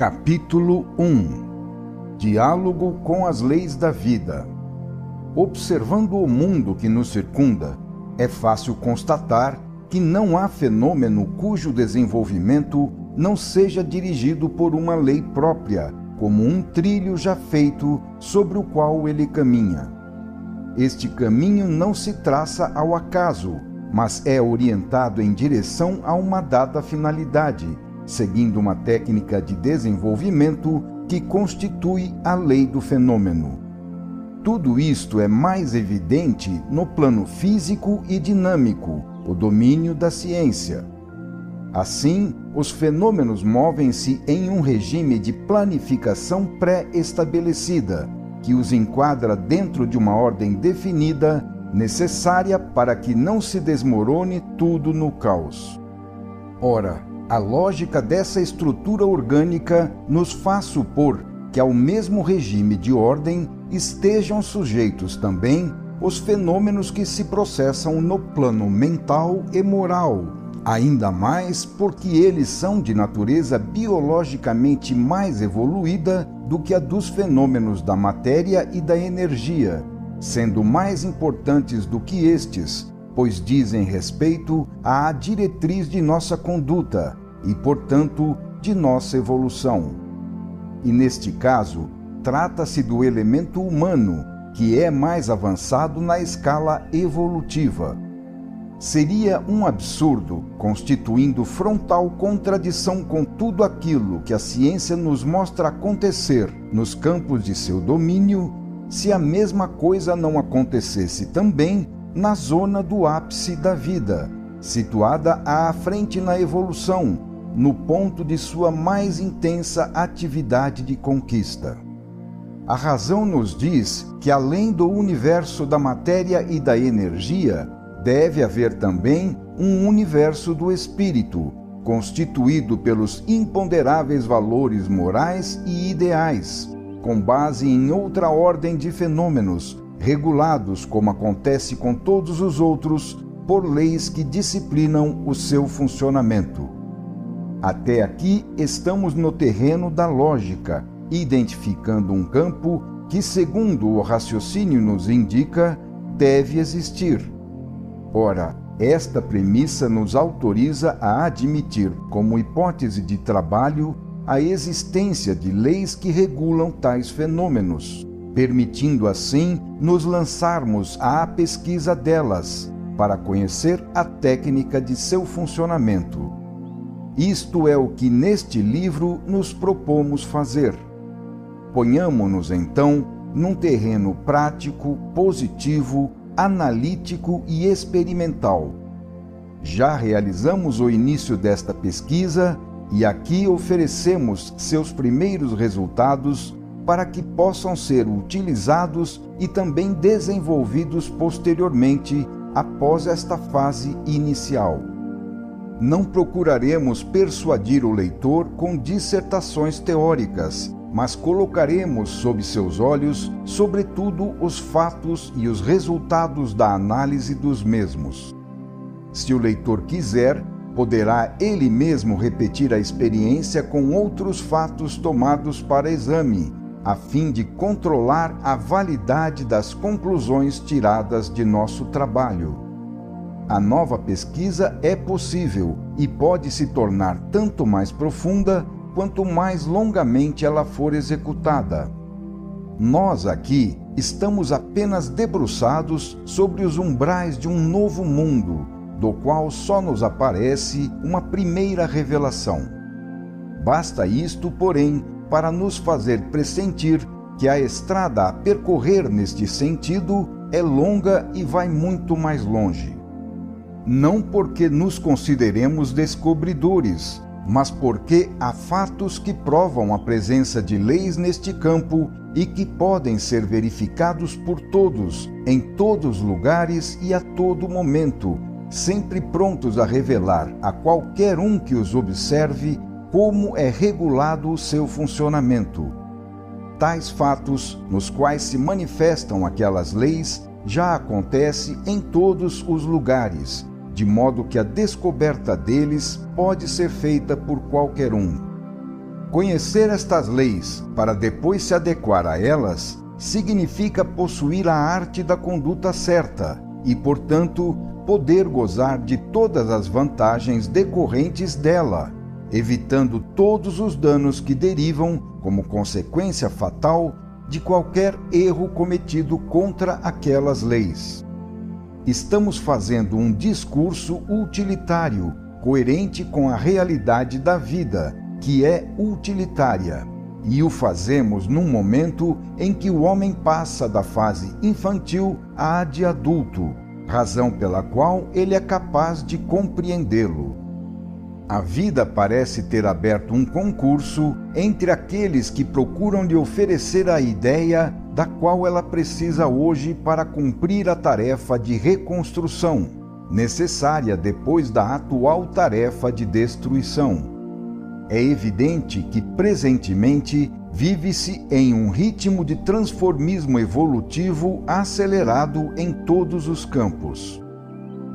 Capítulo 1 Diálogo com as leis da vida. Observando o mundo que nos circunda, é fácil constatar que não há fenômeno cujo desenvolvimento não seja dirigido por uma lei própria, como um trilho já feito sobre o qual ele caminha. Este caminho não se traça ao acaso, mas é orientado em direção a uma dada finalidade, seguindo uma técnica de desenvolvimento que constitui a lei do fenômeno. Tudo isto é mais evidente no plano físico e dinâmico, o domínio da ciência. Assim, os fenômenos movem-se em um regime de planificação pré-estabelecida, que os enquadra dentro de uma ordem definida, necessária para que não se desmorone tudo no caos. Ora, a lógica dessa estrutura orgânica nos faz supor que ao mesmo regime de ordem estejam sujeitos também os fenômenos que se processam no plano mental e moral, ainda mais porque eles são de natureza biologicamente mais evoluída do que a dos fenômenos da matéria e da energia, sendo mais importantes do que estes, pois dizem respeito à diretriz de nossa conduta e, portanto, de nossa evolução. E neste caso, trata-se do elemento humano, que é mais avançado na escala evolutiva. Seria um absurdo, constituindo frontal contradição com tudo aquilo que a ciência nos mostra acontecer nos campos de seu domínio, se a mesma coisa não acontecesse também na zona do ápice da vida, situada à frente na evolução, no ponto de sua mais intensa atividade de conquista. A razão nos diz que, além do universo da matéria e da energia, deve haver também um universo do espírito, constituído pelos imponderáveis valores morais e ideais, com base em outra ordem de fenômenos, regulados, como acontece com todos os outros, por leis que disciplinam o seu funcionamento. Até aqui estamos no terreno da lógica, identificando um campo que, segundo o raciocínio nos indica, deve existir. Ora, esta premissa nos autoriza a admitir, como hipótese de trabalho, a existência de leis que regulam tais fenômenos, permitindo assim nos lançarmos à pesquisa delas, para conhecer a técnica de seu funcionamento. Isto é o que neste livro nos propomos fazer. Ponhamo-nos, então, num terreno prático, positivo, analítico e experimental. Já realizamos o início desta pesquisa e aqui oferecemos seus primeiros resultados para que possam ser utilizados e também desenvolvidos posteriormente após esta fase inicial. Não procuraremos persuadir o leitor com dissertações teóricas, mas colocaremos sob seus olhos, sobretudo, os fatos e os resultados da análise dos mesmos. Se o leitor quiser, poderá ele mesmo repetir a experiência com outros fatos tomados para exame, a fim de controlar a validade das conclusões tiradas de nosso trabalho. A nova pesquisa é possível e pode se tornar tanto mais profunda quanto mais longamente ela for executada. Nós aqui estamos apenas debruçados sobre os umbrais de um novo mundo, do qual só nos aparece uma primeira revelação. Basta isto, porém, para nos fazer pressentir que a estrada a percorrer neste sentido é longa e vai muito mais longe. Não porque nos consideremos descobridores, mas porque há fatos que provam a presença de leis neste campo e que podem ser verificados por todos, em todos os lugares e a todo momento, sempre prontos a revelar a qualquer um que os observe como é regulado o seu funcionamento. Tais fatos, nos quais se manifestam aquelas leis, já acontecem em todos os lugares, de modo que a descoberta deles pode ser feita por qualquer um. Conhecer estas leis para depois se adequar a elas significa possuir a arte da conduta certa e, portanto, poder gozar de todas as vantagens decorrentes dela, evitando todos os danos que derivam, como consequência fatal, de qualquer erro cometido contra aquelas leis. Estamos fazendo um discurso utilitário, coerente com a realidade da vida, que é utilitária, e o fazemos num momento em que o homem passa da fase infantil à de adulto, razão pela qual ele é capaz de compreendê-lo. A vida parece ter aberto um concurso entre aqueles que procuram lhe oferecer a ideia da qual ela precisa hoje para cumprir a tarefa de reconstrução, necessária depois da atual tarefa de destruição. É evidente que, presentemente, vive-se em um ritmo de transformismo evolutivo acelerado em todos os campos.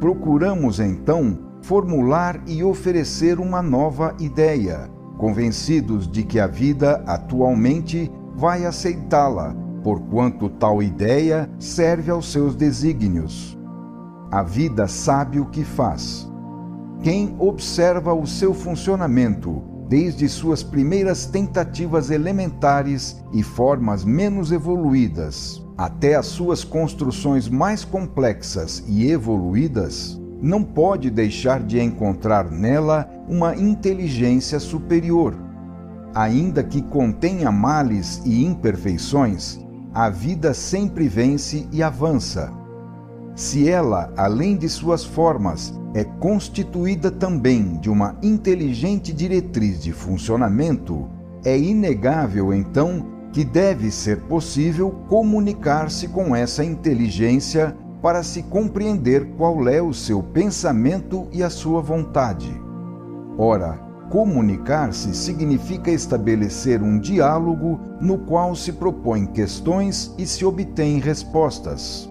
Procuramos, então, formular e oferecer uma nova ideia, convencidos de que a vida, atualmente, vai aceitá-la, porquanto tal ideia serve aos seus desígnios. A vida sabe o que faz. Quem observa o seu funcionamento, desde suas primeiras tentativas elementares e formas menos evoluídas, até as suas construções mais complexas e evoluídas, não pode deixar de encontrar nela uma inteligência superior. Ainda que contenha males e imperfeições, a vida sempre vence e avança. Se ela, além de suas formas, é constituída também de uma inteligente diretriz de funcionamento, é inegável, então, que deve ser possível comunicar-se com essa inteligência para se compreender qual é o seu pensamento e a sua vontade. Ora, comunicar-se significa estabelecer um diálogo no qual se propõem questões e se obtêm respostas.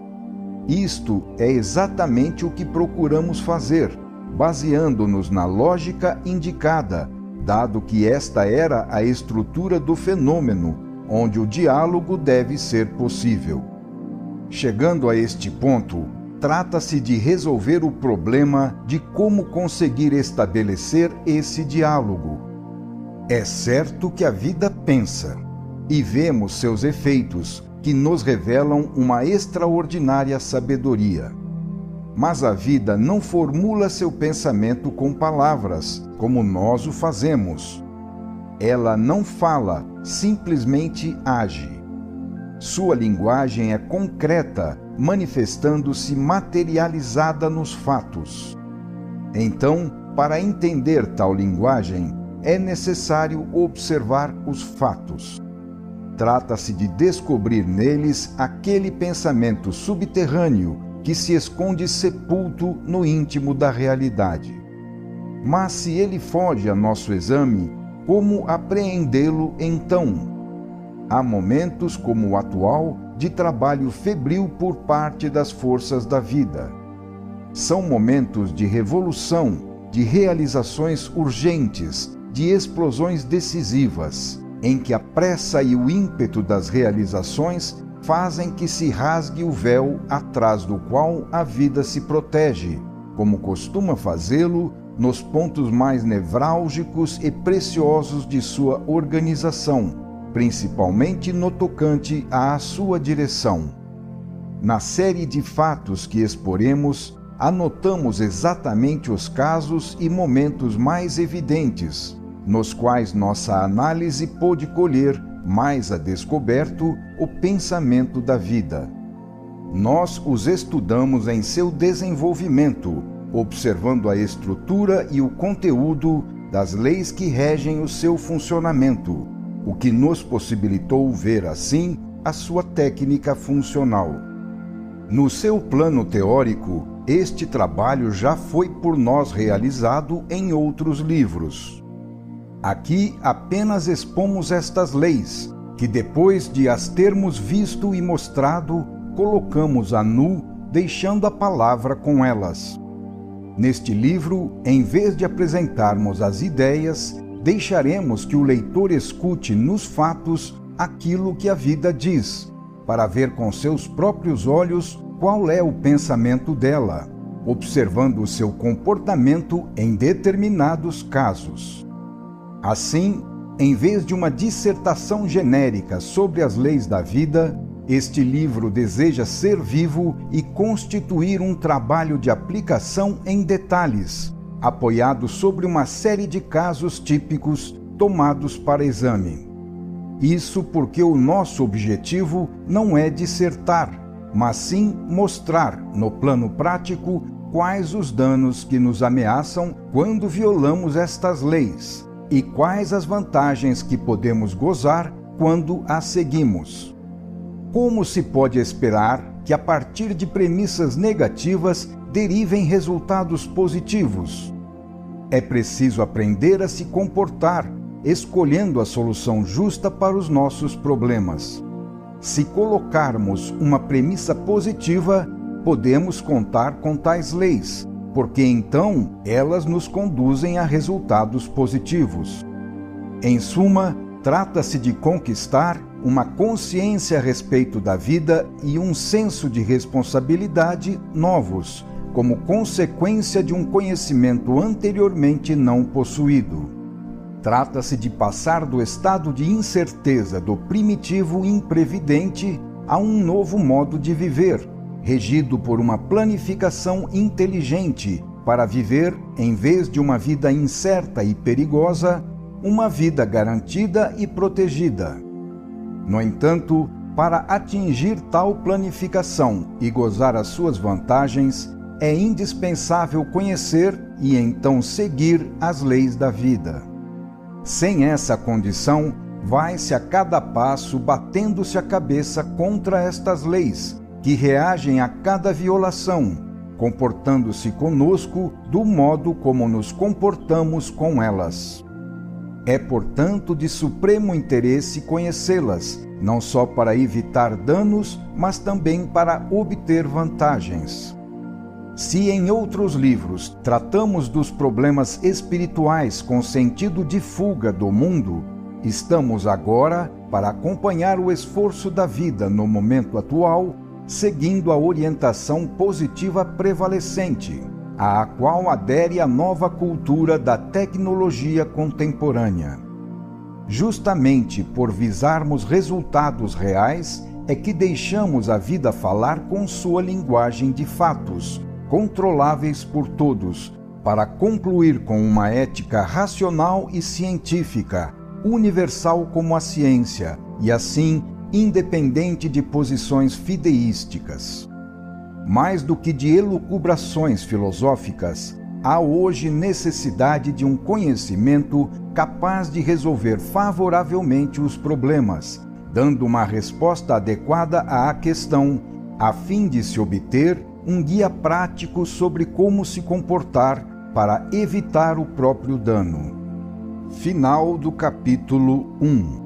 Isto é exatamente o que procuramos fazer, baseando-nos na lógica indicada, dado que esta era a estrutura do fenômeno, onde o diálogo deve ser possível. Chegando a este ponto, trata-se de resolver o problema de como conseguir estabelecer esse diálogo. É certo que a vida pensa, e vemos seus efeitos, que nos revelam uma extraordinária sabedoria. Mas a vida não formula seu pensamento com palavras, como nós o fazemos. Ela não fala, simplesmente age. Sua linguagem é concreta, manifestando-se materializada nos fatos. Então, para entender tal linguagem, é necessário observar os fatos. Trata-se de descobrir neles aquele pensamento subterrâneo que se esconde sepulto no íntimo da realidade. Mas se ele foge a nosso exame, como apreendê-lo então? Há momentos, como o atual, de trabalho febril por parte das forças da vida. São momentos de revolução, de realizações urgentes, de explosões decisivas, em que a pressa e o ímpeto das realizações fazem que se rasgue o véu atrás do qual a vida se protege, como costuma fazê-lo nos pontos mais nevrálgicos e preciosos de sua organização, principalmente no tocante à sua direção. Na série de fatos que exporemos, anotamos exatamente os casos e momentos mais evidentes, nos quais nossa análise pôde colher, mais a descoberto, o pensamento da vida. Nós os estudamos em seu desenvolvimento, observando a estrutura e o conteúdo das leis que regem o seu funcionamento, o que nos possibilitou ver, assim, a sua técnica funcional. No seu plano teórico, este trabalho já foi por nós realizado em outros livros. Aqui apenas expomos estas leis, que depois de as termos visto e mostrado, colocamos a nu, deixando a palavra com elas. Neste livro, em vez de apresentarmos as ideias, deixaremos que o leitor escute nos fatos aquilo que a vida diz, para ver com seus próprios olhos qual é o pensamento dela, observando o seu comportamento em determinados casos. Assim, em vez de uma dissertação genérica sobre as leis da vida, este livro deseja ser vivo e constituir um trabalho de aplicação em detalhes, apoiado sobre uma série de casos típicos tomados para exame. Isso porque o nosso objetivo não é dissertar, mas sim mostrar, no plano prático, quais os danos que nos ameaçam quando violamos estas leis e quais as vantagens que podemos gozar quando as seguimos. Como se pode esperar que a partir de premissas negativas derivem resultados positivos? É preciso aprender a se comportar, escolhendo a solução justa para os nossos problemas. Se colocarmos uma premissa positiva, podemos contar com tais leis, porque então elas nos conduzem a resultados positivos. Em suma, trata-se de conquistar uma consciência a respeito da vida e um senso de responsabilidade novos, como consequência de um conhecimento anteriormente não possuído. Trata-se de passar do estado de incerteza do primitivo imprevidente a um novo modo de viver, regido por uma planificação inteligente para viver, em vez de uma vida incerta e perigosa, uma vida garantida e protegida. No entanto, para atingir tal planificação e gozar as suas vantagens, é indispensável conhecer e então seguir as leis da vida. Sem essa condição, vai-se a cada passo batendo-se a cabeça contra estas leis, que reagem a cada violação, comportando-se conosco do modo como nos comportamos com elas. É, portanto, de supremo interesse conhecê-las, não só para evitar danos, mas também para obter vantagens. Se em outros livros tratamos dos problemas espirituais com sentido de fuga do mundo, estamos agora para acompanhar o esforço da vida no momento atual, seguindo a orientação positiva prevalecente, à qual adere a nova cultura da tecnologia contemporânea. Justamente por visarmos resultados reais, é que deixamos a vida falar com sua linguagem de fatos, controláveis por todos, para concluir com uma ética racional e científica, universal como a ciência, e assim independente de posições fideísticas. Mais do que de elucubrações filosóficas, há hoje necessidade de um conhecimento capaz de resolver favoravelmente os problemas, dando uma resposta adequada à questão, a fim de se obter um guia prático sobre como se comportar para evitar o próprio dano. Final do capítulo 1.